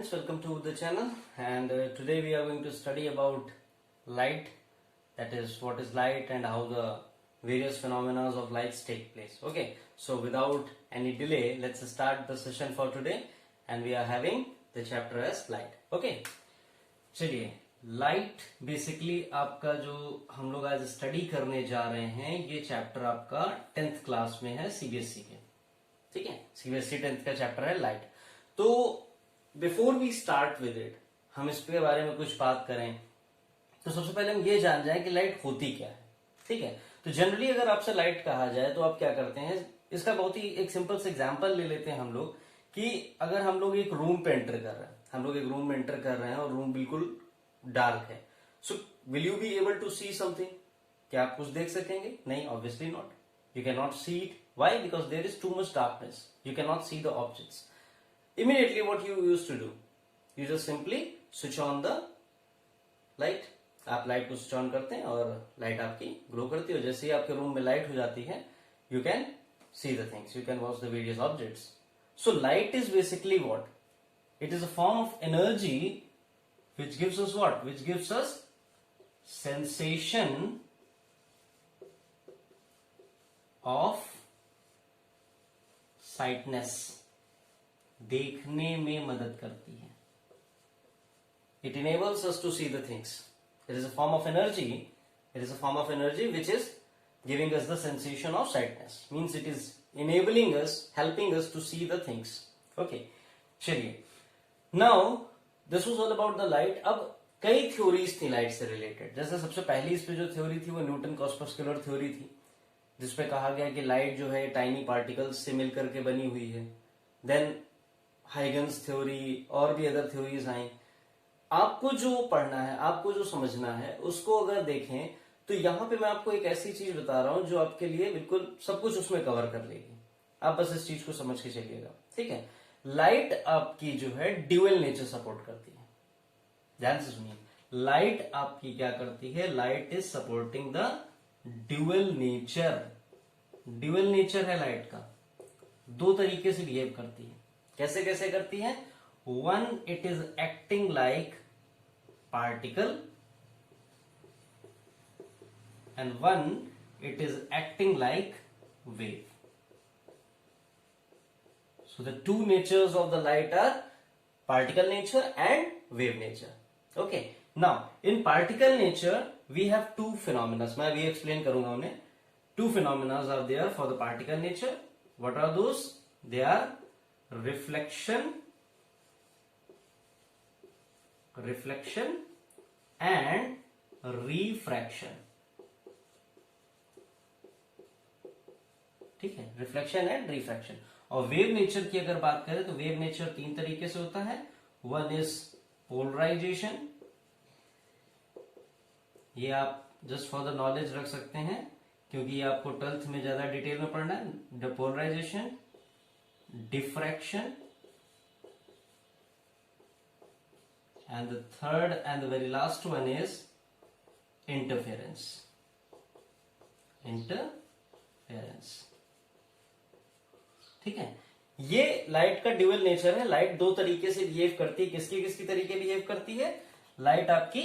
friends, welcome to the channel. And today we are going to study about light, that is what is light and how the various phenomena of lights take place. Okay, so without any delay, let's start the session for today, and we are having the chapter as light. Okay, चलिए, light basically आपका जो हम लोग आज study करने जा रहे हैं, ये चैप्टर आपका 10th क्लास में है सीबीएसई के. ठीक है, सीबीएसई 10th का चैप्टर है लाइट. तो before we start with it, हम इसके बारे में कुछ बात करें तो सबसे पहले हम ये जान जाएं कि लाइट होती क्या है. ठीक है, तो जनरली अगर आपसे लाइट कहा जाए तो आप क्या करते हैं, इसका बहुत ही एक सिंपल से एग्जांपल ले लेते हैं हम लोग कि अगर हम लोग एक रूम पे एंटर कर रहे हैं, और रूम बिल्कुल डार्क है, so will you be able to see something? क्या आप कुछ देख सकेंगे? नहीं, obviously not. You can not see it. Why? Because there is too much darkness. You can not see the objects. Immediately what you used to do, you just simply switch on the light. आप light को switch on करते हैं और light आपकी glow करती है. जैसे ही आपके रूम में लाइट हो जाती है, you can see the things, you can watch the various objects. So light is basically what? It is a form of energy which gives us what? Which gives us sensation of sightness. देखने में मदद करती है. It enables us to see the things. It is a form of energy. It is a form of energy which is giving us the sensation of sightness. Means it is enabling us, helping us to see the things. Okay. चलिए. Now this was all about the light. अब कई theories थी light से related. जैसे सबसे पहली इस पे जो थ्योरी थी वो न्यूटन कॉस्मोस्केलर थ्योरी थी, जिसपे कहा गया कि लाइट जो है टाइनी पार्टिकल्स से मिलकर के बनी हुई है. देन हाइगन्स थ्योरी और भी अदर थ्योरीज आई. आपको जो पढ़ना है, आपको जो समझना है, उसको अगर देखें तो यहां पे मैं आपको एक ऐसी चीज बता रहा हूं जो आपके लिए बिल्कुल सब कुछ उसमें कवर कर लेगी. आप बस इस चीज को समझ के चलिएगा. ठीक है, लाइट आपकी जो है ड्यूअल नेचर सपोर्ट करती है. ध्यान से सुनिए, लाइट आपकी क्या करती है? Light is supporting the dual nature. Dual nature है लाइट का. दो तरीके से बिहेव करती है. कैसे कैसे करती है? One, it is acting like particle, and one, it is acting like wave. So the two natures of the light are particle nature and wave nature. Okay, now in particle nature we have two phenomena. मैं अभी explain करूंगा उन्हें. Two phenomena are there for the particle nature. What are those? They are reflection and refraction. ठीक है, reflection and refraction. और wave nature की अगर बात करें तो वेव नेचर तीन तरीके से होता है. One is polarisation. ये आप जस्ट फॉर द नॉलेज रख सकते हैं क्योंकि ये आपको 12th में ज्यादा डिटेल में पढ़ना है. The polarisation, diffraction, and the third and the very last one is interference. ठीक है, ये लाइट का ड्यूअल नेचर है. लाइट दो तरीके से बिहेव करती है. किसकी तरीके बिहेव करती है? लाइट आपकी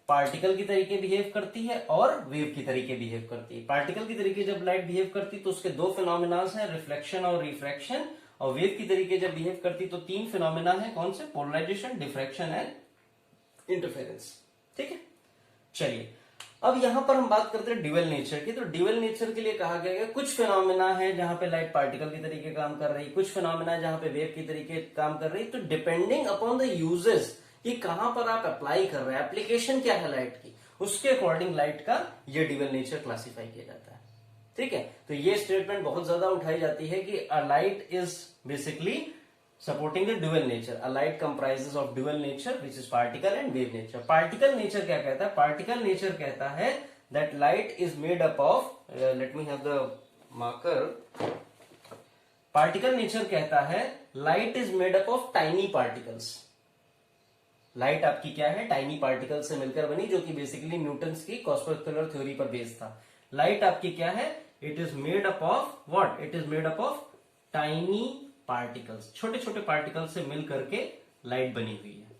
पार्टिकल की तरीके बिहेव करती है और वेव की तरीके बिहेव करती है. पार्टिकल की तरीके जब लाइट बिहेव करती है तो उसके दो फिनोमिनास हैं, रिफ्लेक्शन और रिफ्रैक्शन. और वेव की तरीके जब बिहेव करती तो तीन फिनोमिना है. कौन से? Polarisation, diffraction and interference. ठीक है, चलिए अब यहां पर हम बात करते हैं ड्यूअल नेचर की. तो ड्यूअल नेचर के लिए कहा गया है कुछ फिनोमिना है जहां पे लाइट पार्टिकल की तरीके काम कर रही, कुछ फिनोमिना जहां पे वेव की तरीके काम कर रही. तो डिपेंडिंग अपॉन द यूजेस, ये कहां पर आप अप्लाई कर रहे हैं, एप्लीकेशन क्या है लाइट की, उसके अकॉर्डिंग लाइट का ये ड्यूअल नेचर क्लासिफाई किया जाता है. ठीक है, तो ये स्टेटमेंट बहुत ज्यादा उठाई जाती है कि a light is basically supporting the dual nature. A light comprises of dual nature which is particle and wave nature. Particle nature क्या कहता है? पार्टिकल नेचर कहता है that light is made up of, let me have the marker. Particle nature कहता है light is made up of tiny particles. Light आपकी क्या है? टाइनी पार्टिकल से मिलकर बनी, जो कि बेसिकली न्यूटन्स की कॉस्मोस्केलर थ्योरी पर बेस्ड था. लाइट आपकी क्या है? It is made up of what? It is made up of tiny particles. छोटे छोटे पार्टिकल्स से मिल करके लाइट बनी हुई है।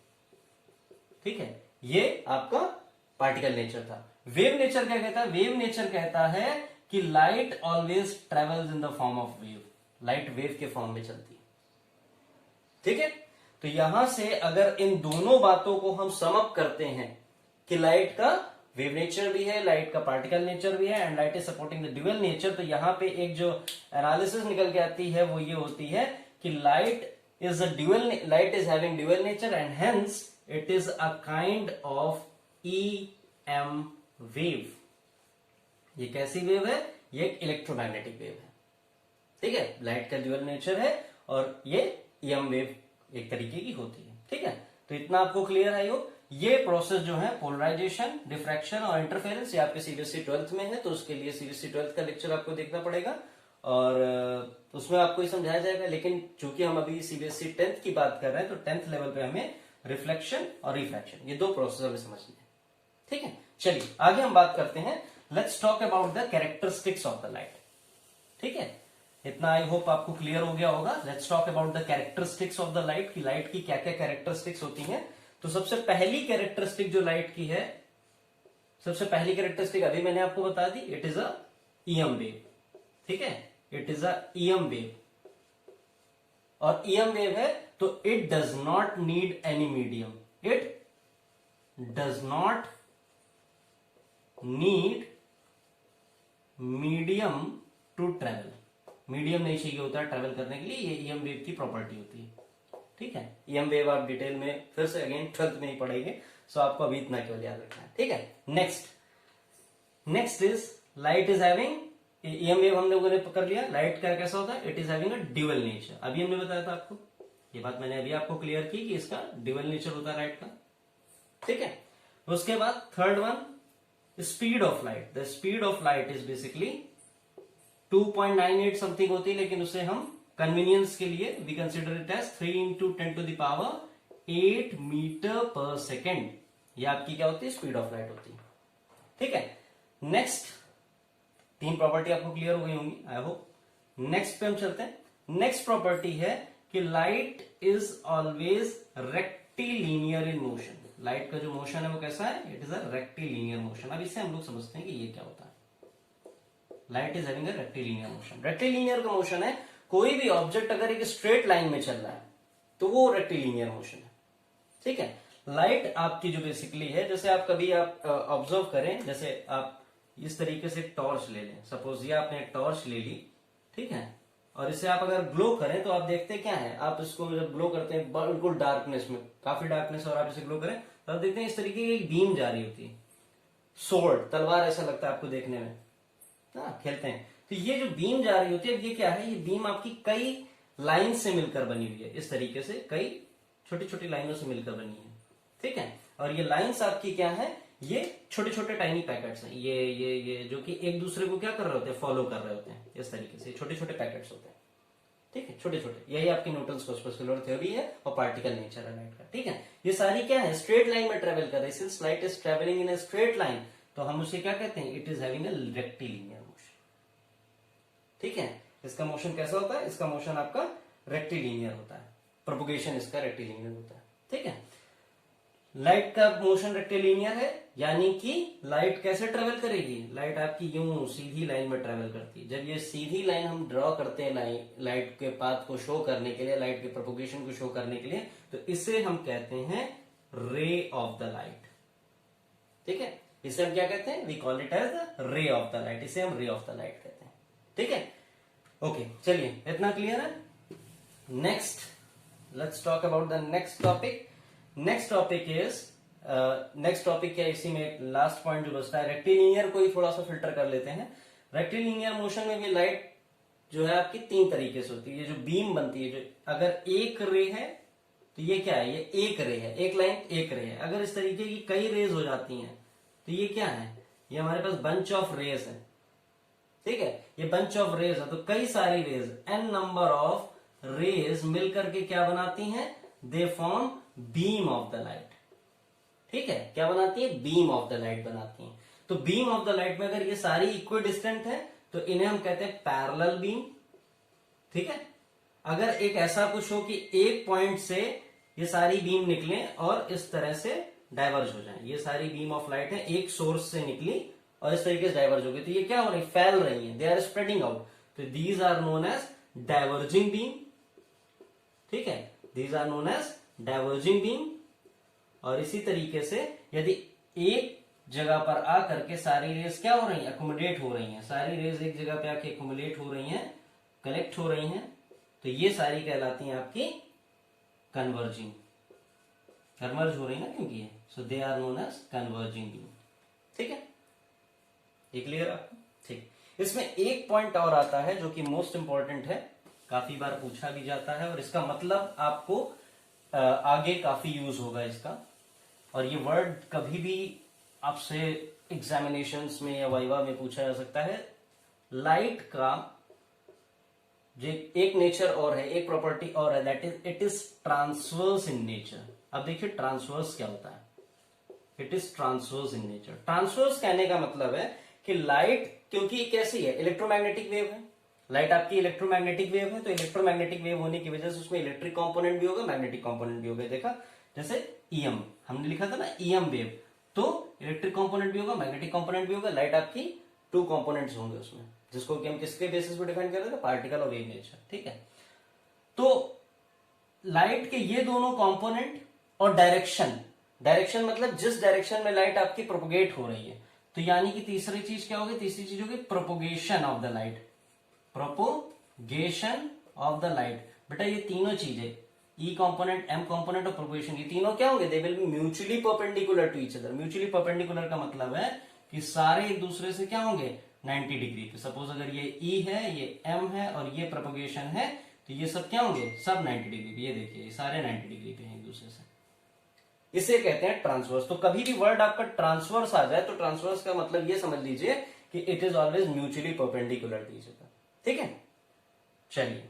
ठीक है, ये आपका पार्टिकल नेचर था। वेव नेचर क्या कहता है? वेव नेचर कहता है कि light always travels in the form of wave, light wave के फॉर्म में चलती है। ठीक है, तो यहां से अगर इन दोनों बातों को हम सम अप करते हैं कि लाइट का वेव नेचर भी है, लाइट का पार्टिकल नेचर भी है, and light is supporting the dual nature, तो यहां पे एक जो एनालिसिस निकल के आती है वो ये होती है कि light is having dual nature and hence it is a kind of EM wave. ये कैसी वेव है? ये इलेक्ट्रोमैग्नेटिक वेव है। ठीक है, लाइट का ड्यूअल नेचर है और ये EM वेव एक तरीके की होती है। ठीक है, तो इतना आपको क्लियर है। ये प्रोसेस जो है पोलराइजेशन, डिफ्रैक्शन और इंटरफेरेंस, ये आपके सीबीएसई 12th में है, तो उसके लिए सीबीएसई 12th का लेक्चर आपको देखना पड़ेगा और उसमें आपको ये समझाया जाएगा। लेकिन चूंकि हम अभी सीबीएसई 10th की बात कर रहे हैं, तो 10th लेवल पे हमें रिफ्लेक्शन और रिफ्रैक्शन, ये दो प्रोसेस हमें समझने हैं। ठीक है, चलिए आगे हम बात करते हैं। Let's talk about the characteristics of the light. ठीक है, इतना आई होप आपको क्लियर हो गया होगा। Let's talk about the characteristics of the light, की लाइट की क्या क्या कैरेक्टरिस्टिक्स होती हैं। तो सबसे पहली कैरेक्टरिस्टिक जो लाइट की है, सबसे पहली कैरेक्टरिस्टिक अभी मैंने आपको बता दी, it is a EM wave. ठीक है, it is a EM wave, और EM वेव है तो it does not need any medium, it does not need medium to travel. Medium नहीं चाहिए होता है ट्रेवल करने के लिए, ये EM वेव की प्रॉपर्टी होती है। ठीक है, EM वेव आप डिटेल में फिर से अगेन 12th में ही पढ़ेंगे, सो आपको अभी इतना केवल याद रखना है। ठीक है, next is light is having, EM wave हम लोगों ने पकड़ लिया। लाइट का कैसा होता है? It is having a dual nature. अभी हमने बताया था आपको, ये बात मैंने अभी आपको क्लियर की कि इसका ड्यूअल नेचर होता है लाइट का। ठीक है, उसके बाद third one, speed of light. The speed of light is basically 2.98 something होती है, लेकिन उसे हम कन्वीनियंस के लिए we consider it as 3 × 10⁸ metre per second. ये आपकी क्या होती है? स्पीड ऑफ लाइट होती है। ठीक है, नेक्स्ट तीन प्रॉपर्टी आपको क्लियर हो गई होंगी आई होप। नेक्स्ट पे हम चलते हैं। नेक्स्ट प्रॉपर्टी है कि light is always rectilinear in motion. Light का जो मोशन है वो कैसा है? It is a rectilinear motion. अब इससे हम लोग समझते हैं कि ये क्या होता है। Light is having a rectilinear motion. Rectilinear का मोशन है, कोई भी ऑब्जेक्ट अगर एक स्ट्रेट लाइन में चल रहा है तो वो रेक्टिलिनियर मोशन है। ठीक है, लाइट आपकी जो बेसिकली है, जैसे आप कभी आप ऑब्जर्व करें, जैसे आप इस तरीके से टॉर्च ले लें, सपोज ये आपने टॉर्च ले ली, ठीक है, और इसे आप अगर ग्लो करें तो आप देखते क्या है, आप इसको जब ग्लो करते हैं बिल्कुल डार्कनेस में, काफी डार्कनेस, और आप इसे ग्लो करें तो आप देखते हैं इस तरीके की एक बीम जा रही होती है, सोर्ड, तलवार ऐसा लगता है आपको देखने में, खेलते हैं तो ये जो बीम जा रही होती है, ये क्या है? ये बीम आपकी कई लाइन से मिलकर बनी हुई है, इस तरीके से कई छोटी छोटी लाइनों से मिलकर बनी है। ठीक है, और ये लाइंस आपकी क्या है? ये छोटे छोटे टाइनी पैकेट्स हैं, ये जो कि एक दूसरे को क्या कर रहे होते हैं? फॉलो कर रहे होते हैं, इस तरीके से छोटे छोटे पैकेट्स होते हैं। ठीक है, छोटे छोटे, यही आपकी न्यूटन्स कॉस्मोस्कुलर थ्योरी है और पार्टिकल नेचर है लाइट का। ठीक है, ये सारी क्या है? स्ट्रेट लाइन में ट्रेवल कर रही है। Since light is travelling in a straight line, तो हम उसे क्या कहते हैं? It is having a rectilinear motion. ठीक है, इसका मोशन कैसा होता है? इसका मोशन आपका रेक्टिलिनियर होता है, प्रोपोगेशन इसका रेक्टिलिनियर होता है। ठीक है, लाइट का मोशन रेक्टिलिनियर है, यानी कि लाइट कैसे ट्रेवल करेगी? लाइट आपकी यूं सीधी लाइन में ट्रेवल करती है। जब ये सीधी लाइन हम ड्रॉ करते हैं लाइट के पाथ को शो करने के लिए, लाइट के प्रोपोगेशन को शो करने के लिए, तो इसे हम कहते हैं रे ऑफ द लाइट। ठीक है, इसे हम क्या कहते हैं? We call it as ray of the light. इसे हम रे ऑफ द लाइट कहते हैं। ठीक है, ओके, चलिए इतना क्लियर है। Next let's talk about the next topic. Next topic क्या, इसी में लास्ट पॉइंट जो बचता है, रेक्टिलिनियर को ही थोड़ा सा फिल्टर कर लेते हैं। रेक्टिलिनियर मोशन में भी लाइट जो है आपकी तीन तरीके से होती है। ये जो बीम बनती है, जो अगर एक रे है तो ये क्या है? ये एक रे है, एक लाइन एक रे है। अगर इस तरीके की कई रेज हो जाती हैं तो ये क्या है? ये हमारे पास बंच ऑफ रेज है। ठीक है, ये बंच ऑफ रेज है, तो कई सारी rays, n number of rays मिलकर के क्या बनाती हैं? They form beam of the light. ठीक है, क्या बनाती है? बीम ऑफ द लाइट बनाती हैं। तो बीम ऑफ द लाइट में अगर ये सारी इक्वी डिस्टेंट है तो इन्हें हम कहते हैं पैरेलल बीम। ठीक है, अगर एक ऐसा कुछ हो कि एक पॉइंट से ये सारी बीम निकले और इस तरह से डाइवर्ज हो जाए। ये सारी बीम ऑफ लाइट है एक सोर्स से निकली और इस तरीके से डाइवर्ज हो गई, तो ये क्या हो रही है, फैल रही है, दे आर स्प्रेडिंग आउट, तो these are known as diverging beam. ठीक है, these are known as diverging beam. और इसी तरीके से यदि एक जगह पर आकर के सारी रेज क्या हो रही है, अकोमोडेट हो रही हैं, सारी रेज एक जगह पे आके अकोमोडेट हो रही हैं, कलेक्ट हो रही हैं, तो ये सारी कहलाती हैं आपकी कन्वर्जिंग, कन्वर्ज हो रही है ना क्योंकि ये, so they are known as converging beam. ठीक है, ये क्लियर आपको? ठीक, इसमें एक पॉइंट और आता है जो कि मोस्ट इंपॉर्टेंट है, काफी बार पूछा भी जाता है और इसका मतलब आपको आगे काफी यूज होगा इसका, और ये वर्ड कभी भी आपसे एग्जामिनेशंस में या वाइवा में पूछा जा सकता है। लाइट का जो एक नेचर और है, एक प्रॉपर्टी और है, that is it is transverse in nature. अब देखिए ट्रांसवर्स क्या होता है, it is transverse in nature. Transverse कहने का मतलब है कि लाइट, क्योंकि कैसी है, इलेक्ट्रोमैग्नेटिक वेव है, लाइट आपकी इलेक्ट्रोमैग्नेटिक वेव है, तो इलेक्ट्रोमैग्नेटिक वेव होने की वजह से उसमें इलेक्ट्रिक कंपोनेंट भी होगा, मैग्नेटिक कंपोनेंट भी होगा। देखा, जैसे ईएम हमने लिखा था ना, ईएम वेव, तो इलेक्ट्रिक कंपोनेंट भी होगा, मैग्नेटिक कंपोनेंट भी होगा। लाइट आपकी 2 कंपोनेंट्स होंगे उसमें, जिसको कि हम किसके बेसिस पे डिफाइन कर रहे थे, पार्टिकल और वेव नेचर। ठीक है, तो लाइट के ये दोनों कंपोनेंट और डायरेक्शन, डायरेक्शन मतलब जिस डायरेक्शन में लाइट आपकी प्रोपोगेट हो रही है, तो यानी कि तीसरी चीज क्या होगी, तीसरी चीज होगी propagation of the light, propagation of the light. बेटा ये तीनों चीजें, ई कंपोनेंट, एम कंपोनेंट और प्रोपोगेशन, ये तीनों क्या होंगे, they will be mutually perpendicular to each other. Mutually perpendicular का मतलब है कि सारे एक दूसरे से क्या होंगे, 90 डिग्री पे। सपोज अगर ये ई है, ये एम है और ये प्रोपोगेशन है, तो ये सब क्या होंगे, सब 90 डिग्री पे। ये देखिए, ये सारे 90 डिग्री पे हैं एक दूसरे से, इसे कहते हैं ट्रांसवर्स। तो कभी भी वर्ड आपका ट्रांसवर्स आ जाए तो ट्रांसवर्स का मतलब ये समझ लीजिए कि it is always mutually perpendicular to each other. ठीक है, चलिए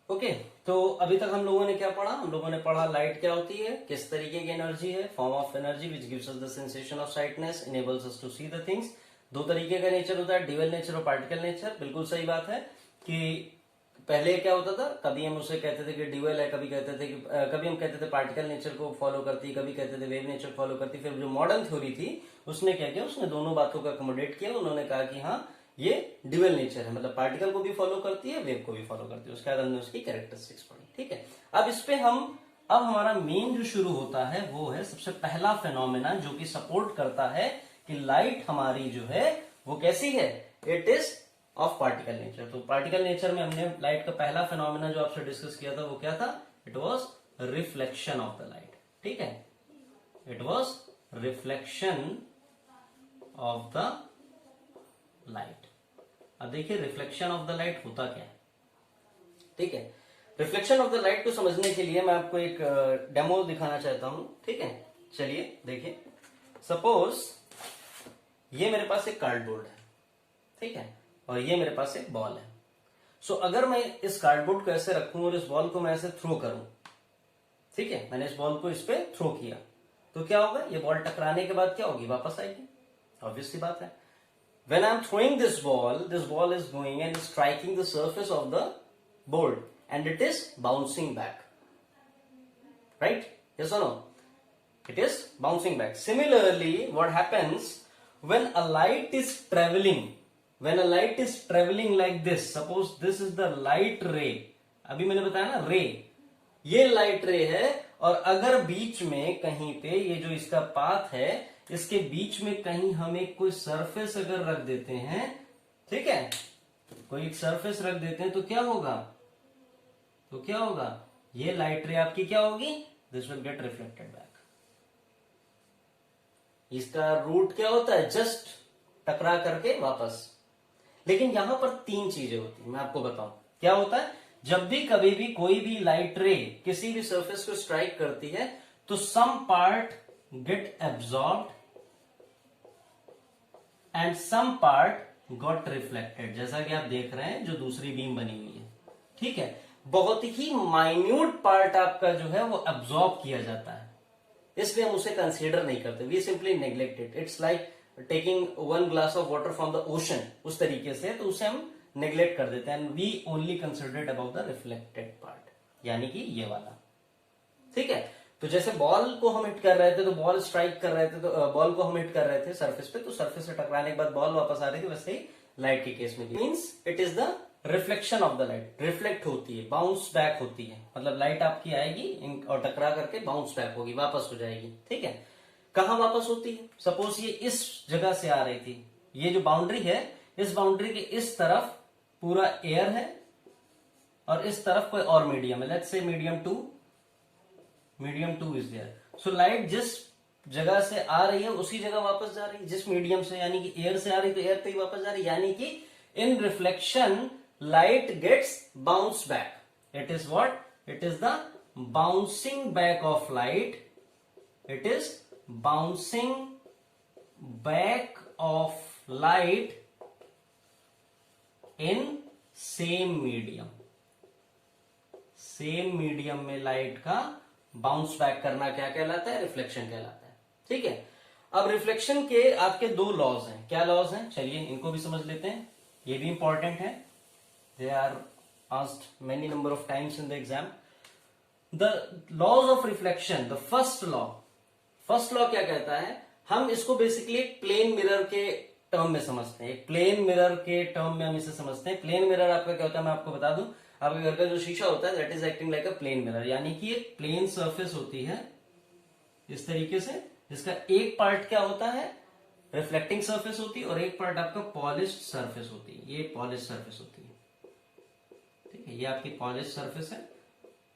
ओके। तो अभी तक हम लोगों ने क्या पढ़ा, हम लोगों ने पढ़ा लाइट क्या होती है, किस तरीके की एनर्जी है, form of energy which gives us the sensation of sightness, enables us to see the things. 2 तरीके का नेचर होता है, ड्यूअल नेचर और पार्टिकल नेचर। बिल्कुल सही बात है कि पहले क्या होता था, कभी हम उसे कहते थे कि ड्यूअल है, कभी कहते थे कि कभी हम कहते थे पार्टिकल नेचर को फॉलो करती, कभी कहते थे वेव नेचर फॉलो करती। फिर जो मॉडर्न थ्योरी थी उसने क्या किया, उसने दोनों बातों को अकोमोडेट किया। उन्होंने कहा कि हाँ ये ड्यूअल नेचर है, मतलब पार्टिकल को भी फॉलो करती है, वेव को भी फॉलो करती है। उसके बाद हमने उसकी कैरेक्टरिस्टिक्स पढ़ी। ठीक है, अब इस पे अब हमारा मेन जो शुरू होता है वो है सबसे पहला फेनोमेना जो कि सपोर्ट करता है कि लाइट हमारी जो है वो कैसी है, it is of particle nature. तो पार्टिकल नेचर में हमने लाइट का पहला फेनोमेना जो आपसे डिस्कस किया था वो क्या था, it was reflection of the light. ठीक है, it was reflection of the light. अब देखिए रिफ्लेक्शन ऑफ द लाइट होता क्या है। ठीक है, रिफ्लेक्शन ऑफ द लाइट को समझने के लिए मैं आपको एक डेमो दिखाना चाहता हूं। ठीक है, चलिए देखिए। सपोज ये मेरे पास एक कार्डबोर्ड है, ठीक है, और ये मेरे पास एक बॉल है। सो अगर मैं इस कार्डबोर्ड को ऐसे रखूं और इस बॉल को मैं ऐसे थ्रो करूं, ठीक है, मैंने इस बॉल को इस पे थ्रो किया, तो क्या होगा, ये बॉल टकराने के बाद क्या होगी, वापस आएगी। ऑब्वियस सी बात है। When I'm throwing this ball is going and striking the surface of the board and it is bouncing back. Right? Yes or no? It is bouncing back. Similarly, what happens when a light is traveling? When a light is traveling like this, suppose this is the light ray. अभी मैंने बताया ना ray, ये light रे है, और अगर बीच में कहीं पे ये जो इसका पाथ है, इसके बीच में कहीं हम एक कोई सरफेस अगर रख देते हैं, ठीक है, कोई एक सरफेस रख देते हैं, तो क्या होगा, ये लाइट रे आपकी क्या होगी, this will get reflected back. इसका रूट क्या होता है, जस्ट टकरा करके वापस। लेकिन यहां पर 3 चीजें होती है, मैं आपको बताऊं क्या होता है। जब भी कभी भी कोई भी लाइट रे किसी भी सरफेस को स्ट्राइक करती है, तो some part get absorbed and some part got reflected, जैसा कि आप देख रहे हैं जो दूसरी बीम बनी हुई है। ठीक है, बहुत ही माइन्यूट पार्ट आपका जो है वो एब्जॉर्ब किया जाता है, इसलिए हम उसे कंसीडर नहीं करते, we simply neglect it. It's like taking 1 glass of water from the ocean, उस तरीके से, तो उसे हम नेग्लेक्ट कर देते हैं। And we only consider about the reflected part, यानी कि ये वाला। ठीक है, तो जैसे बॉल को हम हिट कर रहे थे तो बॉल स्ट्राइक कर रहे थे, तो बॉल को हम हिट कर रहे थे सरफेस पे, तो सरफेस से टकराने के बाद बॉल वापस आ रही थी, वैसे ही लाइट के केस में means it is the reflection of the light, reflect होती है, बाउंस बैक होती है, मतलब लाइट आपकी आएगी और टकरा करके बाउंस बैक होगी, वापस हो जाएगी। ठीक है, कहां वापस होती है? सपोज ये इस जगह से आ रही थी, ये जो बाउंड्री है, इस बाउंड्री के इस तरफ पूरा एयर है और इस तरफ कोई और मीडियम है, let's say medium two is there. So light जिस जगह से आ रही है उसी जगह वापस जा रही है, जिस मीडियम से, यानी कि एयर से आ रही तो एयर पे ही वापस जा रही है, यानी कि इन reflection light gets bounce back. It is what? It is the bouncing back of light. It is bouncing back of light in same medium. Same medium में लाइट का बाउंस बैक करना क्या कहलाता है? रिफ्लेक्शन कहलाता है। ठीक है, अब रिफ्लेक्शन के आपके दो लॉज हैं। क्या लॉज हैं? चलिए इनको भी समझ लेते हैं, ये भी इंपॉर्टेंट है। They are asked many number of times in the exam. The laws of reflection, the first law क्या कहता है? हम इसको बेसिकली एक प्लेन मिरर के टर्म में समझते हैं, एक प्लेन मिरर के टर्म में हम इसे समझते हैं। प्लेन मिरर आपका क्या होता है मैं आपको बता दूं, आपके घर का जो शीशा होता है that is acting like a plane mirror, यानी कि एक प्लेन सरफेस होती है इस तरीके से, जिसका एक पार्ट क्या होता है? रिफ्लेक्टिंग सरफेस होती है और एक पार्ट आपका पॉलिश्ड सरफेस होती है, ये पॉलिश्ड सरफेस होती है। ठीक है, ये आपकी पॉलिश सरफेस है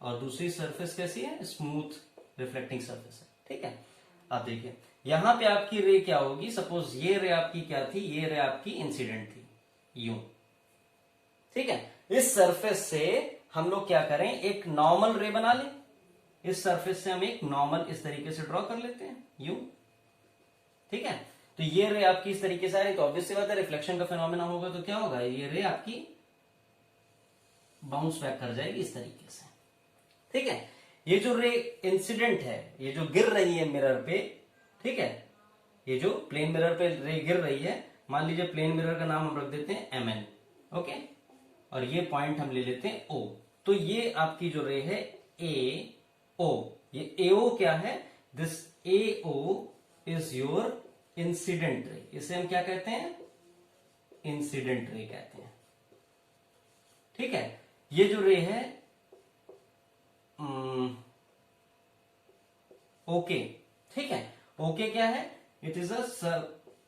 और दूसरी सरफेस कैसी है? स्मूथ रिफ्लेक्टिंग सरफेस है। ठीक है, अब देखिए यहां पे आपकी रे क्या होगी? सपोज ये रे आपकी क्या थी? ये रे आपकी इंसिडेंट थी, यूं। ठीक है, इस सरफेस से हम लोग क्या करें? एक नॉर्मल रे बना लें। इस सरफेस से हम एक नॉर्मल इस तरीके से ड्रॉ कर लेते हैं, यूं। ठीक है, तो ये रे आपकी इस तरीके से आ रही, तो ऑब्वियस सी बात है रिफ्लेक्शन का फिनोमेना होगा, तो क्या होगा? ये रे आपकी बाउंस बैक कर जाएगी इस तरीके से। ठीक है, ये जो रे इंसिडेंट है, ये जो गिर रही है मिरर पे, ठीक है, ये जो प्लेन मिरर पे रे गिर रही है, मान लीजिए प्लेन मिरर का नाम हम रख देते हैं MN, ओके, और ये पॉइंट हम ले लेते हैं O। तो ये आपकी जो रे है AO, ये AO क्या है? This AO is your incident ray. इसे हम क्या कहते हैं? इंसिडेंट रे कहते हैं। ठीक है, ये जो रे है ओके, ठीक है, ओके क्या है? It is a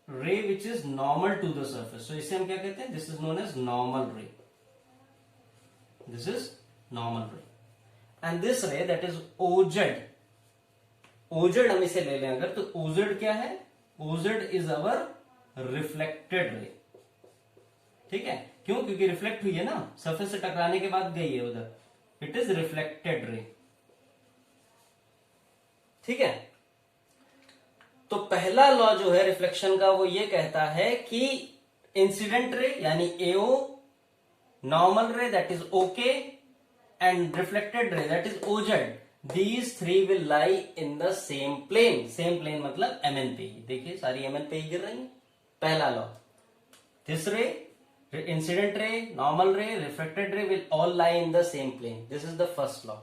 ray which is normal to the surface, so इसे हम क्या कहते हैं? This is known as normal ray, this is normal ray. And this ray that is OZ, OZ हम इसे ले लें अगर, तो ओजेड क्या है? OZ is our reflected ray. ठीक है, क्यों? क्योंकि रिफ्लेक्ट हुई है ना, सरफेस से टकराने के बाद गई है उधर, इट इज रिफ्लेक्टेड रे। ठीक है, तो पहला लॉ जो है रिफ्लेक्शन का वो ये कहता है कि इंसिडेंट रे यानी AO, normal ray that is okay, and reflected ray that is OZ, these three will lie in the same plane। Same plane मतलब MN पे ही, देखिए सारी MN पे ही गिर रही है। पहला लॉ, दिस रे, incident ray, normal ray, refracted ray will all lie in the same plane. This is the first law.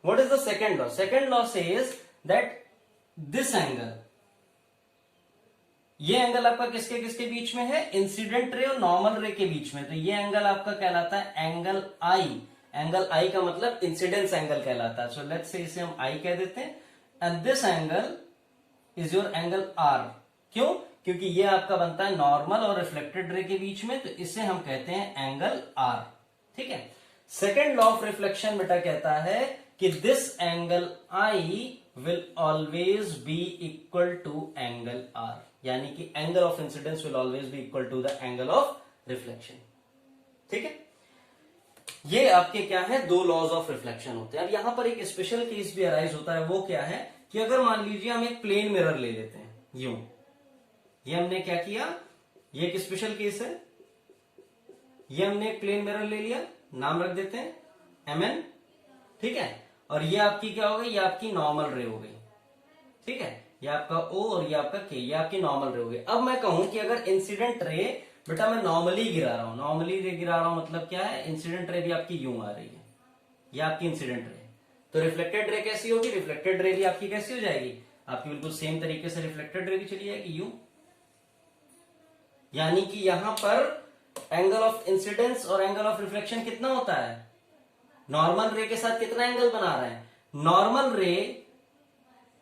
What is the second law? Second law says that this angle, ये angle आपका किसके किसके बीच में है? Incident ray और normal रे के बीच में, तो ये एंगल आपका कहलाता है एंगल I। एंगल I का मतलब इंसिडेंस एंगल कहलाता है। सो लेट्स से इसे हम I कह देते हैं, and this angle is your angle R। क्यों? क्योंकि ये आपका बनता है नॉर्मल और रिफ्लेक्टेड रे के बीच में, तो इसे हम कहते हैं एंगल R। ठीक है, सेकेंड लॉ ऑफ रिफ्लेक्शन बेटा कहता है कि this angle I will always be equal to angle R, यानी कि angle of incidence will always be equal to the angle of reflection. ठीक है, ये आपके क्या है? दो लॉज ऑफ रिफ्लेक्शन होते हैं। अब यहां पर एक स्पेशल केस भी अराइज होता है, वो क्या है कि अगर मान लीजिए हम एक प्लेन मिरर ले लेते हैं, यूं, ये हमने क्या किया? ये एक स्पेशल केस है, ये हमने एक प्लेन मिरर ले लिया, नाम रख देते हैं MN। ठीक है, और ये आपकी क्या हो गई? ये आपकी नॉर्मल रे हो गई। ठीक है, ये आपका O और ये आपका K, ये आपकी नॉर्मल रे हो गई। अब मैं कहूं कि अगर इंसिडेंट रे बेटा मैं नॉर्मली गिरा रहा हूं, नॉर्मली रे गिरा रहा हूं मतलब क्या है? इंसिडेंट रे भी आपकी यूं आ रही है, ये आपकी इंसिडेंट रे। तो रिफ्लेक्टेड रे कैसी होगी, रिफ्लेक्टेड रे भी आपकी कैसी हो जाएगी, आपकी बिल्कुल सेम तरीके से रिफ्लेक्टेड रे भी चली जाएगी यू। यानी कि यहां पर एंगल ऑफ इंसिडेंस और एंगल ऑफ रिफ्लेक्शन कितना होता है, नॉर्मल रे के साथ कितना एंगल बना रहे हैं, normal ray,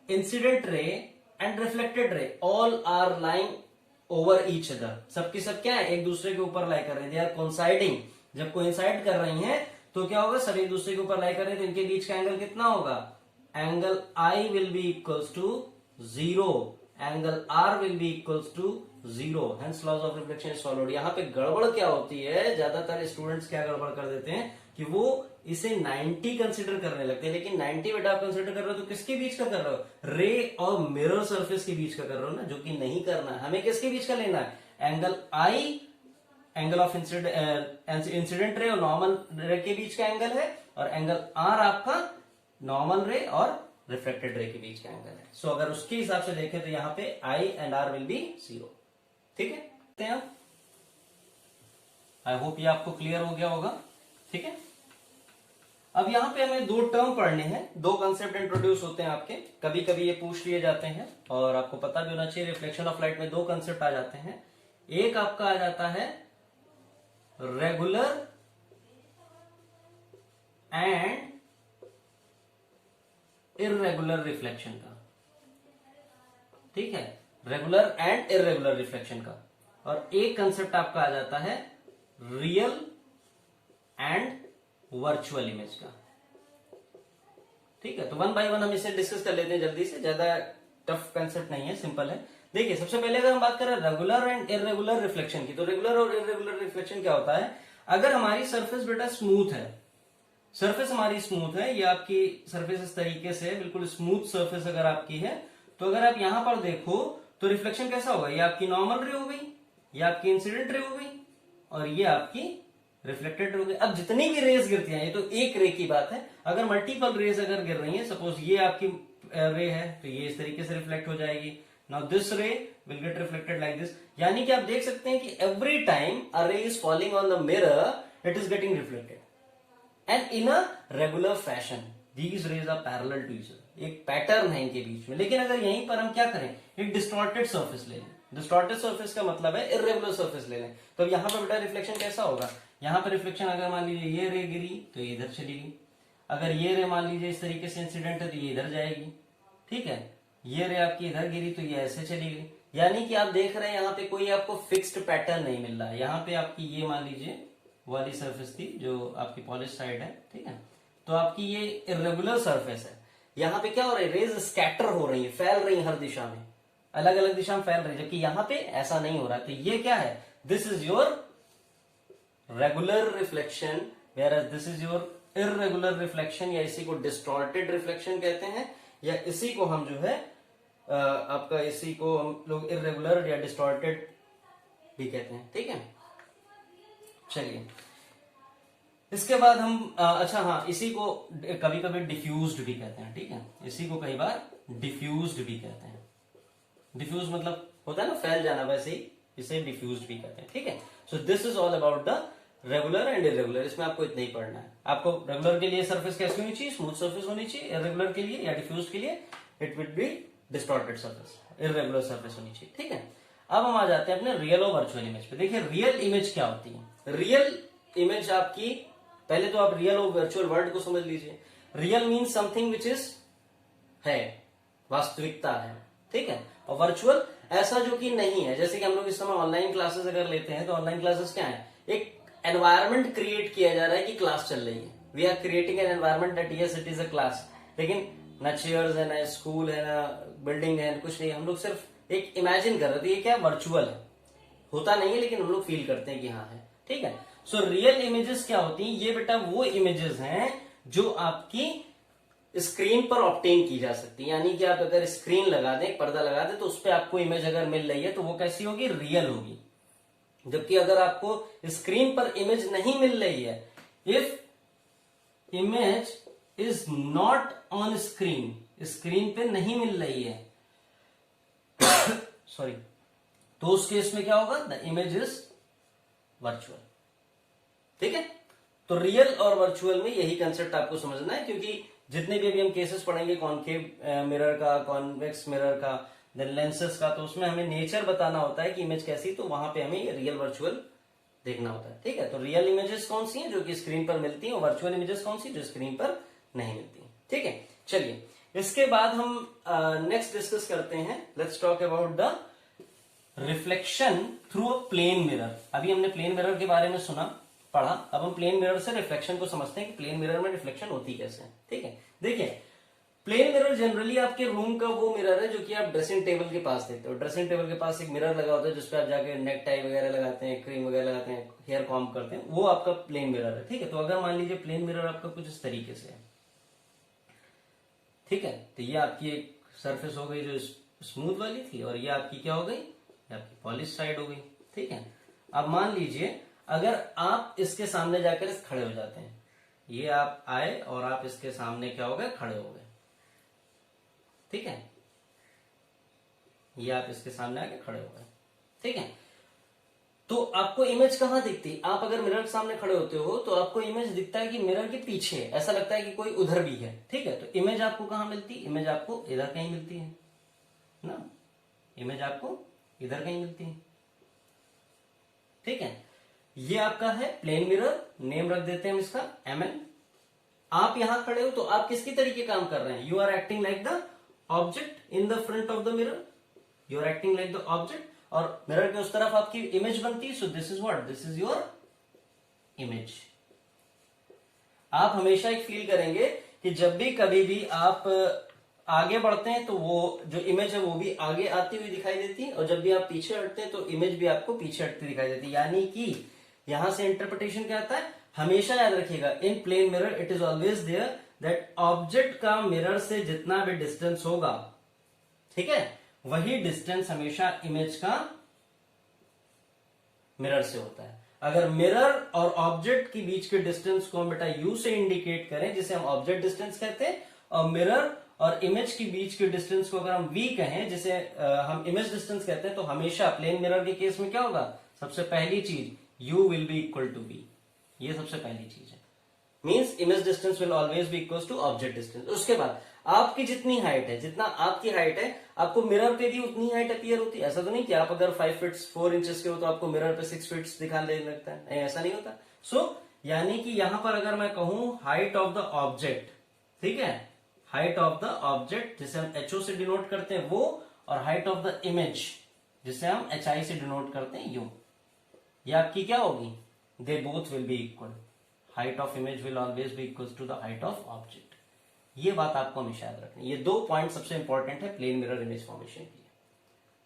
incident ray and reflected ray all are lying over each other, सबकी सब क्या है, एक दूसरे के ऊपर लाई कर रहे हैं, दे आर कोइंसाइडिंग। जब कोइंसाइड कर रही हैं तो क्या होगा, सब एक दूसरे के ऊपर लाई कर रहे हैं, तो इनके बीच का एंगल कितना होगा, angle I will be equals to 0, angle R will be equals to 0, hence laws of reflection is followed. यहाँ पे गड़बड़ क्या होती है, ज्यादातर स्टूडेंट्स क्या गड़बड़ कर देते हैं कि वो इसे 90 कंसिडर करने लगते हैं, लेकिन 90 बेटा आप कंसिडर कर रहे हो तो किसके बीच का कर रहे हो, रे और मिरर सरफेस के बीच का कर रहे हो ना, जो कि नहीं करना है। हमें किसके बीच का लेना है, angle I angle of incident ray और नॉर्मल रे के बीच का एंगल है, और एंगल आर आपका नॉर्मल रे और रिफ्लेक्टेड रे के बीच का एंगल है। सो अगर उसके हिसाब से देखें तो यहाँ पे आई एंड आर विल बी 0। ठीक है, आई होप ये आपको क्लियर हो गया होगा। ठीक है, अब यहां पे हमें 2 टर्म पढ़ने हैं, 2 कंसेप्ट इंट्रोड्यूस होते हैं आपके, कभी कभी ये पूछ लिए जाते हैं और आपको पता भी होना चाहिए, रिफ्लेक्शन ऑफ लाइट में 2 कंसेप्ट आ जाते हैं। एक आपका आ जाता है रेगुलर एंड इर्रेगुलर रिफ्लेक्शन का। ठीक है, रेगुलर एंड इर्रेगुलर रिफ्लेक्शन का। और एक कंसेप्ट आपका आ जाता है रियल एंड वर्चुअल इमेज का। ठीक है, तो 1 बाय 1 हम इसे डिस्कस कर लेते हैं जल्दी से, ज्यादा टफ कंसेप्ट नहीं है, सिंपल है। देखिए, सबसे पहले अगर हम बात करें रेगुलर एंड इर्रेगुलर रिफ्लेक्शन की, तो रेगुलर और इर्रेगुलर रिफ्लेक्शन क्या होता है, अगर हमारी सरफेस बेटा स्मूथ है, सरफेस हमारी स्मूथ है, ये आपकी सरफेस इस तरीके से बिल्कुल स्मूथ सरफेस अगर आपकी है, तो अगर आप यहां पर देखो तो रिफ्लेक्शन कैसा होगा, ये आपकी नॉर्मल रे हो गई, ये आपकी इंसिडेंट रे हो गई, और ये आपकी रिफ्लेक्टेड हो गई। अब जितनी भी रेज गिरती हैं, ये तो एक रे की बात है, अगर मल्टीपल रेज अगर गिर रही है, सपोज ये आपकी रे है तो ये इस तरीके से रिफ्लेक्ट हो जाएगी, नाउ दिस रे will get reflected like this. यानी कि आप देख सकते हैं कि every time a ray is falling on the mirror it is getting reflected and in a regular fashion, these rays are parallel to each other, एक pattern है इनके बीच में। लेकिन अगर यहीं पर हम क्या करें, एक डिस्टॉर्टेड सर्फेस ले लें, डिस्टॉर्टेड सर्फेस का मतलब है इर्रेगुलर सर्फेस ले लें, तो यहां पर बेटा रिफ्लेक्शन कैसा होगा, यहां पर रिफ्लेक्शन अगर मान लीजिए ये रे गिरी तो ये इधर चली गई, अगर ये रे मान लीजिए इस तरीके से इंसिडेंट है तो ये इधर जाएगी। ठीक है, ये रे आपकी इधर गिरी तो ये ऐसे चली गई। यानी कि आप देख रहे हैं यहाँ पे कोई आपको फिक्स्ड पैटर्न नहीं मिल रहा है। यहाँ पे आपकी ये मान लीजिए वाली सरफेस थी जो आपकी पॉलिश साइड है, ठीक है, तो आपकी ये इर्रेगुलर सरफेस है, यहाँ पे क्या हो रहा है, रेज स्कैटर हो रही है, फैल रही है हर दिशा में, अलग अलग दिशा में फैल रही है, जबकि यहाँ पे ऐसा नहीं हो रहा है। तो ये क्या है, this is your regular reflection, where this is your irregular reflection, या इसी को डिस्टॉर्टेड रिफ्लेक्शन कहते हैं, या इसी को हम जो है आपका इसी को हम लोग इर्रेगुलर या डिस्टॉर्टेड भी कहते हैं। ठीक है, चलिए इसके बाद हम अच्छा हाँ, इसी को कभी कभी डिफ्यूज्ड भी कहते हैं। ठीक है, इसी को कई बार डिफ्यूज्ड भी कहते हैं। डिफ्यूज मतलब होता है ना फैल जाना, वैसे ही इसे डिफ्यूज्ड भी कहते हैं। ठीक है, so this is all about the regular and irregular. इसमें आपको इतना ही पढ़ना है। आपको रेगुलर के लिए सरफेस कैसी होनी चाहिए, स्मूथ सरफेस होनी चाहिए, इरेगुलर के लिए या डिफ्यूज के लिए it will be distorted surface, irregular surface होनी चाहिए। ठीक है, अब हम आ जाते हैं अपने रियल और वर्चुअल इमेज पे। देखिए रियल इमेज क्या होती है। रियल इमेज आपकी, पहले तो आप रियल और वर्चुअल वर्ड को समझ लीजिए। Real means something which is है, वास्तविकता है। ठीक है, और वर्चुअल ऐसा जो कि नहीं है। जैसे कि हम लोग इस समय ऑनलाइन क्लासेस अगर लेते हैं तो ऑनलाइन क्लासेस क्या है, एक एनवायरमेंट क्रिएट किया जा रहा है कि क्लास चल रही है। We are creating an environment that yes it is a class, लेकिन ना चेयर्स है, ना स्कूल है, ना बिल्डिंग है, कुछ नहीं। हम लोग सिर्फ एक इमेजिन कर रहे थे, ये क्या वर्चुअल है, होता नहीं है लेकिन हम लोग फील करते हैं कि हाँ है। ठीक है, सो रियल इमेजेस क्या होती हैं, ये बेटा वो इमेजेस हैं जो आपकी स्क्रीन पर ऑब्टेन की जा सकती है। यानी कि आप अगर स्क्रीन लगा दें, पर्दा लगा दें, तो उस पर आपको इमेज अगर मिल रही है तो वो कैसी होगी, रियल होगी। जबकि अगर आपको स्क्रीन पर इमेज नहीं मिल रही है, if image is not on screen, screen पे नहीं मिल रही है सॉरी, तो उस केस में क्या होगा, द इमेज इज वर्चुअल। ठीक है, तो रियल और वर्चुअल में यही कंसेप्ट आपको समझना है, क्योंकि जितने भी अभी हम केसेस पढ़ेंगे कॉनकेव मिरर का, कॉन्वेक्स मिरर का, देन लेंसेस का, तो उसमें हमें नेचर बताना होता है कि इमेज कैसी, तो वहां पे हमें रियल वर्चुअल देखना होता है। ठीक है, तो रियल इमेजेस कौन सी हैं जो कि स्क्रीन पर मिलती हैं, और वर्चुअल इमेजेस कौन सी जो स्क्रीन पर नहीं मिलती। ठीक है, चलिए इसके बाद हम नेक्स्ट डिस्कस करते हैं। Let's talk about the reflection through a plane mirror. अभी हमने प्लेन मिरर के बारे में सुना, पढ़ा, अब हम प्लेन मिरर से रिफ्लेक्शन को समझते हैं कि प्लेन मिरर में रिफ्लेक्शन होती कैसे है। ठीक है, देखिए प्लेन मिरर जनरली आपके रूम का वो मिरर है जो कि आप ड्रेसिंग टेबल के पास देखते हो। ड्रेसिंग टेबल के पास एक मिरर लगा होता है जिसपे आप जाके नेक टाई वगैरह लगाते हैं, क्रीम वगैरह लगाते हैं, हेयर कॉम्ब करते हैं, वो आपका प्लेन मिरर है। ठीक है, तो अगर मान लीजिए प्लेन मिरर आपका कुछ इस तरीके से है, ठीक है, तो ये आपकी एक सरफेस हो गई जो स्मूथ वाली थी, और ये आपकी क्या हो गई, ये आपकी पॉलिश साइड हो गई। ठीक है, अब मान लीजिए अगर आप इसके सामने जाकर खड़े हो जाते हैं, ये आप आए और आप इसके सामने क्या हो गए, खड़े हो गए। ठीक है, ये आप इसके सामने आके खड़े हो गए। ठीक है, तो आपको इमेज कहां दिखती, आप अगर मिरर के सामने खड़े होते हो तो आपको इमेज दिखता है कि मिरर के पीछे है, ऐसा लगता है कि कोई उधर भी है। ठीक है, तो इमेज आपको कहां मिलती, इमेज आपको इधर कहीं मिलती है ना, इमेज आपको इधर कहीं मिलती है। ठीक है, ये आपका है प्लेन मिरर, नेम रख देते हैं हम इसका MN। आप यहां खड़े हो तो आप किसकी तरीके काम कर रहे हैं, you are acting like the object in the front of the mirror, you are acting like the object, और मिरर के उस तरफ आपकी इमेज बनती है। So this is what, this is your image. आप हमेशा एक फील करेंगे कि जब भी कभी भी आप आगे बढ़ते हैं तो वो जो इमेज है वो भी आगे आती हुई दिखाई देती है, और जब भी आप पीछे हटते हैं तो इमेज भी आपको पीछे हटती दिखाई देती है। यानी कि यहां से इंटरप्रिटेशन क्या आता है, हमेशा याद रखिएगा, in plane mirror it is always there that object का मिरर से जितना भी डिस्टेंस होगा, ठीक है, वही डिस्टेंस हमेशा इमेज का मिरर से होता है। अगर मिरर और ऑब्जेक्ट के बीच के डिस्टेंस को हम बेटा यू से इंडिकेट करें, जिसे हम ऑब्जेक्ट डिस्टेंस कहते हैं, और मिरर और इमेज के बीच के डिस्टेंस को अगर हम वी कहें, जिसे हम इमेज डिस्टेंस कहते हैं, तो हमेशा प्लेन मिरर के केस में क्या होगा, सबसे पहली चीज u will be equal to v, ये सबसे पहली चीज है। Means image distance will always be equal to object distance. उसके बाद आपकी जितनी हाइट है, जितना आपकी हाइट है, आपको मिरर पे भी उतनी हाइट अपीयर होती है। ऐसा तो नहीं कि आप अगर 5 फीट 4 इंचेस के हो तो आपको मिरर पे 6 फीट दिखा देने लगता है, ऐसा नहीं होता। सो यानी कि यहां पर अगर मैं कहूं हाइट ऑफ द ऑब्जेक्ट, ठीक है, हाइट ऑफ द ऑब्जेक्ट जिसे हम HO से डिनोट करते हैं वो, और हाइट ऑफ द इमेज जिसे हम HI से डिनोट करते हैं U, ये आपकी क्या होगी, they both will be equal. Height of image will always be equal to the height of object. ये बात आपको हमेशा याद रखनी, ये 2 पॉइंट सबसे इंपॉर्टेंट है प्लेन मिरर इमेज फॉर्मेशन की।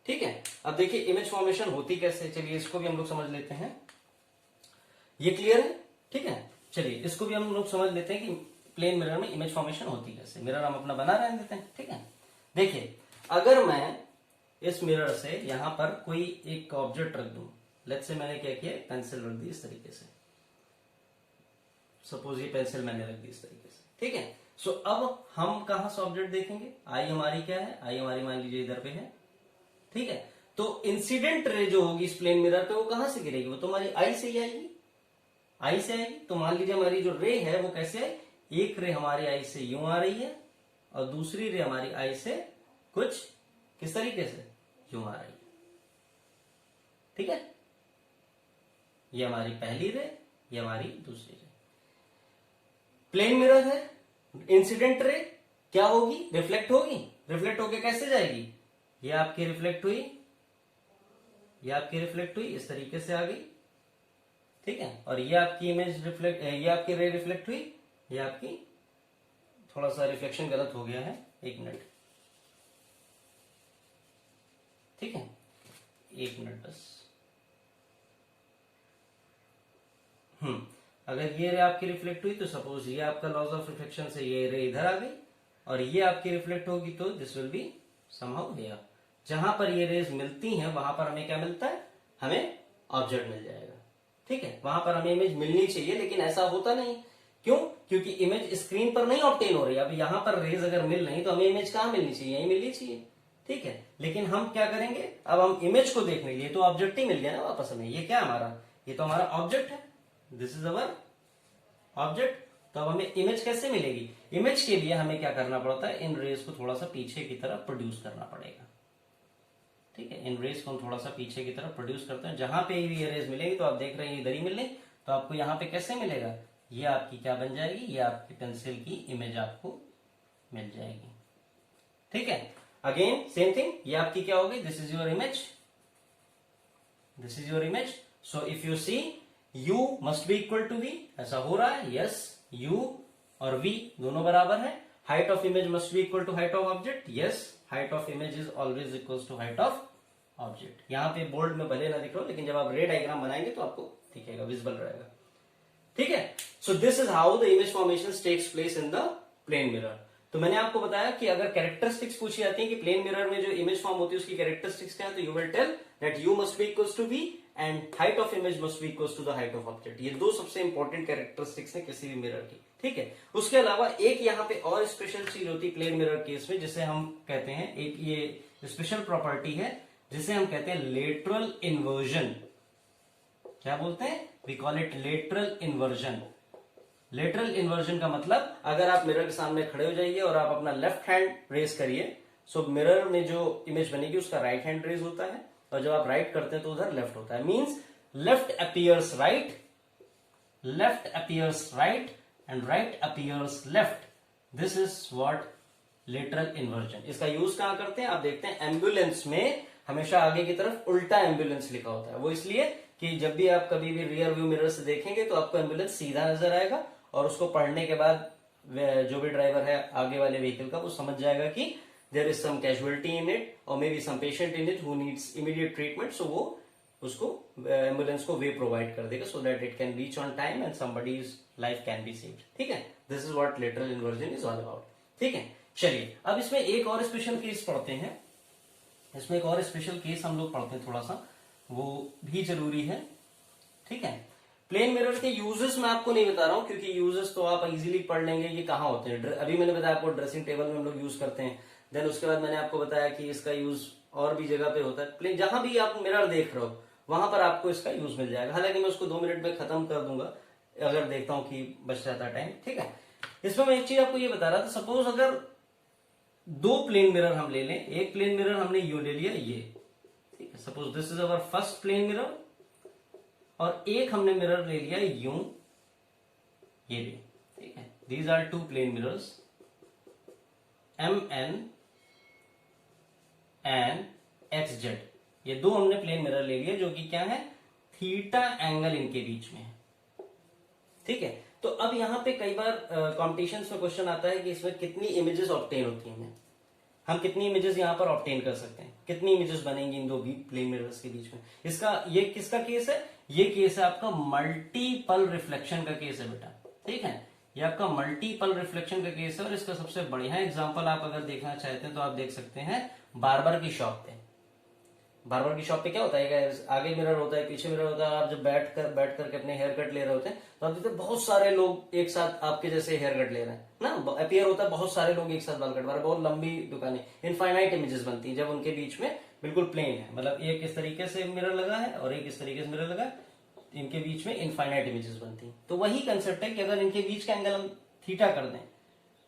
ठीक है, अब देखिए इमेज फॉर्मेशन होती कैसे, चलिए इसको भी हम लोग समझ लेते हैं। ये क्लियर है, ठीक है, चलिए इसको भी हम लोग समझ लेते हैं कि प्लेन मिरर में इमेज फॉर्मेशन होती कैसे। मिरर हम अपना बना रहने देते हैं। ठीक है, देखिए अगर मैं इस मिरर से यहां पर कोई एक ऑब्जेक्ट रख दूं, लेट्स से मैंने क्या किया, पेंसिल रख दी इस तरीके से, सपोज ये पेंसिल मैंने रख दी इस तरीके से। ठीक है, सो अब हम कहां से ऑब्जेक्ट देखेंगे, आई हमारी क्या है, आई हमारी मान लीजिए इधर पे है। ठीक है, तो इंसिडेंट रे जो होगी इस प्लेन मिरर पे वो कहां से गिरेगी, वो तो हमारी आई से ही आएगी, आई से आएगी। तो मान लीजिए हमारी जो रे है वो कैसे है, एक रे हमारी आई से यूं आ रही है, और दूसरी रे हमारी आई से कुछ किस तरीके से, यूं आ रही है। ठीक है, ये हमारी पहली रे, ये हमारी दूसरी रे। प्लेन मिरर है, इंसिडेंट रे क्या होगी, रिफ्लेक्ट होगी, रिफ्लेक्ट होके कैसे जाएगी, ये आपकी रिफ्लेक्ट हुई, ये आपकी रिफ्लेक्ट हुई, इस तरीके से आ गई। ठीक है, और ये आपकी इमेज रिफ्लेक्ट, ये आपकी रे रिफ्लेक्ट हुई, ये आपकी, थोड़ा सा रिफ्लेक्शन गलत हो गया है, 1 मिनट। ठीक है, 1 मिनट बस। अगर ये रे आपकी रिफ्लेक्ट हुई तो सपोज ये आपका लॉस ऑफ रिफ्लेक्शन से ये रे इधर आ गई, और ये आपकी रिफ्लेक्ट होगी तो this will be somehow here. जहां पर ये रेज मिलती हैं वहां पर हमें क्या मिलता है, हमें ऑब्जेक्ट मिल जाएगा। ठीक है, वहां पर हमें इमेज मिलनी चाहिए, लेकिन ऐसा होता नहीं। क्यों, क्योंकि इमेज स्क्रीन पर नहीं ऑब्टेन हो रही है। अब यहां पर रेज अगर मिल रही तो हमें इमेज कहां मिलनी चाहिए, यही मिलनी चाहिए। ठीक है, लेकिन हम क्या करेंगे, अब हम इमेज को देखने के लिए, तो ऑब्जेक्ट ही मिल गया ना वापस हमें, ये क्या हमारा, ये तो हमारा ऑब्जेक्ट है, दिस इज अवर ऑब्जेक्ट। तो अब हमें इमेज कैसे मिलेगी? इमेज के लिए हमें क्या करना पड़ता है, इन रेज को थोड़ा सा पीछे की तरफ प्रोड्यूस करना पड़ेगा। ठीक है, इन रेज को हम थोड़ा सा पीछे की तरफ प्रोड्यूस करते हैं। जहां पे भी ये रेज मिलेगी तो आप देख रहे हैं इधर ही मिल रही, तो आपको यहाँ पे कैसे मिलेगा, ये आपकी क्या बन जाएगी, ये आपकी पेंसिल की इमेज आपको मिल जाएगी। ठीक है, अगेन सेम थिंग, ये आपकी क्या होगी, this is your image, this is your image. So if you see u must be equal to v, ऐसा हो रहा है, यस, u और v दोनों बराबर है। Height of image must be equal to height of object, yes, height of image is always equal to height of object. यहाँ पे बोर्ड में भले ना दिख रहा हो, लेकिन जब आप रे डायग्राम बनाएंगे तो आपको दिखेगा, विजिबल रहेगा। ठीक है, so this is how the image formation takes place in the plane mirror. तो मैंने आपको बताया कि अगर कैरेक्टरिस्टिक्स पूछी जाती है कि प्लेन मिरर में जो इमेज फॉर्म होती है उसकी कैरेक्टरिस्टिक्स क्या है, तो you will tell that u must be equals to v and height of image must be equals to the height of object. ये दो सबसे इंपॉर्टेंट कैरेक्टरिस्टिक्स हैं किसी भी मिरर की। ठीक है, उसके अलावा एक यहाँ पे और स्पेशल चीज होती है प्लेन मिरर केस में, जिसे हम कहते हैं, एक ये स्पेशल प्रॉपर्टी है जिसे हम कहते हैं लेटरल इन्वर्जन। क्या बोलते हैं, we call it lateral inversion. Lateral inversion का मतलब, अगर आप मिरर के सामने खड़े हो जाइए और आप अपना लेफ्ट हैंड रेज करिए, सो मिरर में जो इमेज बनेगी उसका राइट हैंड रेज होता है, और जब आप राइट करते हैं तो उधर लेफ्ट होता है। Means left appears right, left appears right and right appears left. This is what lateral inversion. इसका यूज कहां करते हैं, आप देखते हैं एम्बुलेंस में हमेशा आगे की तरफ उल्टा एम्बुलेंस लिखा होता है। वो इसलिए कि जब भी आप कभी भी रियर व्यू मिरर से देखेंगे तो आपको एम्बुलेंस सीधा नजर आएगा, और उसको पढ़ने के बाद जो भी ड्राइवर है आगे वाले व्हीकल का, वो समझ जाएगा कि there is some casualty in it और may be some patient in it who needs immediate treatment. So वो उसको एम्बुलेंस को वे प्रोवाइड कर देगा, so that it can reach on time and somebody's life can be saved. ठीक है, this is what lateral inversion is all about. ठीक है, चलिए अब इसमें एक और स्पेशल केस पढ़ते हैं। इसमें एक और स्पेशल केस हम लोग पढ़ते हैं थोड़ा सा, वो भी जरूरी है। ठीक है, प्लेन मिरर के यूजेस मैं आपको नहीं बता रहा हूं, क्योंकि यूजेस तो आप इजीली पढ़ लेंगे ये कहाँ होते हैं। अभी मैंने बताया आपको ड्रेसिंग टेबल में हम लोग यूज करते हैं। देन उसके बाद मैंने आपको बताया कि इसका यूज और भी जगह पे होता है। प्लेन जहां भी आप मिरर देख रहे हो वहां पर आपको इसका यूज मिल जाएगा। हालांकि मैं उसको 2 मिनट में खत्म कर दूंगा अगर देखता हूं कि बच जाता टाइम। ठीक है, इसमें मैं एक चीज आपको ये बता रहा था, सपोज अगर 2 प्लेन मिरर हम ले लें, एक प्लेन मिरर हमने यू ले लिया, ये, ठीक है, suppose this is our first plane mirror, और एक हमने मिरर ले लिया यूं, ये भी। ठीक है, these are 2 plane mirrors MN and XZ। ये 2 हमने प्लेन मिरर ले लिए जो कि क्या है, थीटा एंगल इनके बीच में है। ठीक है, तो अब यहां पे कई बार कॉम्पिटिशन में क्वेश्चन आता है कि इसमें कितनी इमेजेस ऑब्टेन होती हैं, हम कितनी इमेजेस यहां पर ऑब्टेन कर सकते हैं, कितनी इमेजेस बनेंगी इन 2 प्लेन मिरर्स के बीच में। इसका ये किसका केस है, ये केस है आपका मल्टीपल रिफ्लेक्शन का केस है बेटा। ठीक है, ये आपका मल्टीपल रिफ्लेक्शन का केस है, और इसका सबसे बढ़िया एग्जांपल आप अगर देखना चाहते हैं तो आप देख सकते हैं बार्बर की शॉप पे। बार्बर की शॉप पे क्या होता है, आगे मिरर होता है, पीछे मिरर होता है। आप जब बैठ करके अपने हेयर कट ले रहे होते हैं तो आप देखते हैं बहुत सारे लोग एक साथ आपके जैसे हेयर कट ले रहे हैं ना, अपीयर होता है बहुत सारे लोग एक साथ बाल कटवा रहे हैं। बहुत लंबी दुकानें, इनफाइनाइट इमेजेस बनती है जब उनके बीच में बिल्कुल प्लेन है, मतलब एक इस तरीके से मिरर लगा है और एक इस तरीके से मिरर लगा है, इनके बीच में इनफाइनाइट इमेजेस बनती हैं। तो वही कंसेप्ट है कि अगर इनके बीच का एंगल हम थीटा कर दें,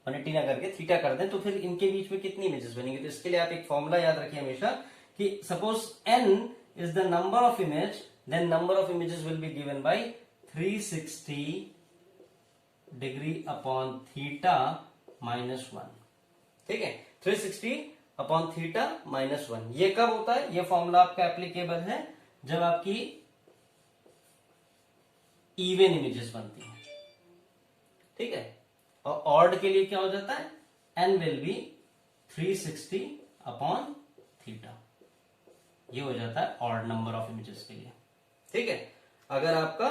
180 ना करके थीटा कर दें, तो फिर इनके बीच में कितनी इमेजेस बनेंगी। तो इसके लिए आप एक फॉर्मूला याद रखिए हमेशा कि suppose n is the number of image, then number of images will be given by 360 degree upon theta minus 1। ठीक है, 360 upon theta minus 1। ये कब होता है, ये फॉर्मूला आपका एप्लीकेबल है जब आपकी इवन इमेजेस बनती है। ठीक है, और ऑड के लिए क्या हो जाता है, n will be 360 upon theta। ये हो जाता है ऑड नंबर ऑफ इमेजेस के लिए। ठीक है, अगर आपका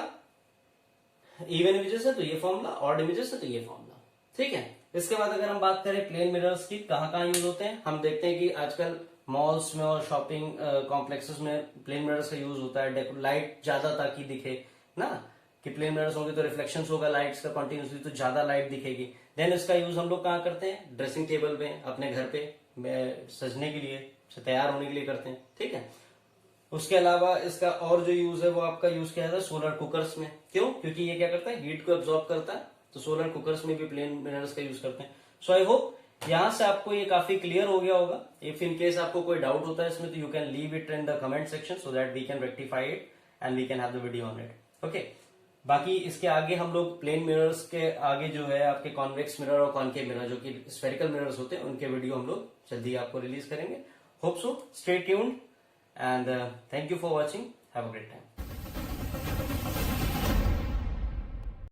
इवन इमेजेस है तो ये फॉर्मूला, ऑड इमेजेस है तो ये फॉर्मूला। ठीक है, इसके बाद अगर हम बात करें प्लेन मिरर्स की कहां कहां यूज होते हैं, हम देखते हैं कि आजकल मॉल्स में और शॉपिंग कॉम्प्लेक्सेस में प्लेन मिरर्स का यूज होता है। लाइट ज्यादा ताकि दिखे ना, कि प्लेन मिरर्स होंगे तो रिफ्लेक्शन होगा लाइट्स का कंटिन्यूसली, तो ज्यादा लाइट दिखेगी। देन इसका यूज हम लोग कहां करते हैं, ड्रेसिंग टेबल पे, अपने घर पे सजने के लिए, तैयार होने के लिए करते हैं। ठीक है, उसके अलावा इसका और जो यूज है वो आपका यूज किया जाता है सोलर कुकर्स में। क्यों, क्योंकि ये क्या करता है, हीट को एब्जॉर्ब करता है, तो सोलर कुकर्स में भी प्लेन मिरर्स का यूज करते हैं. सो आई होप यहां से आपको ये काफी क्लियर हो गया होगा. इफ इन केस आपको कोई डाउट होता है इसमें, तो you can leave it in the comment section so that we can rectify it and we can have the video on it. Okay, बाकी इसके आगे हम लोग प्लेन मिरर्स के आगे जो है आपके कॉन्वेक्स मिरर और कॉन्केव मिरर जो कि स्फेरिकल मिरर्स होते हैं उनके वीडियो हम लोग जल्दी आपको रिलीज करेंगे. Hope so, stay tuned and thank you for watching. Have a great time.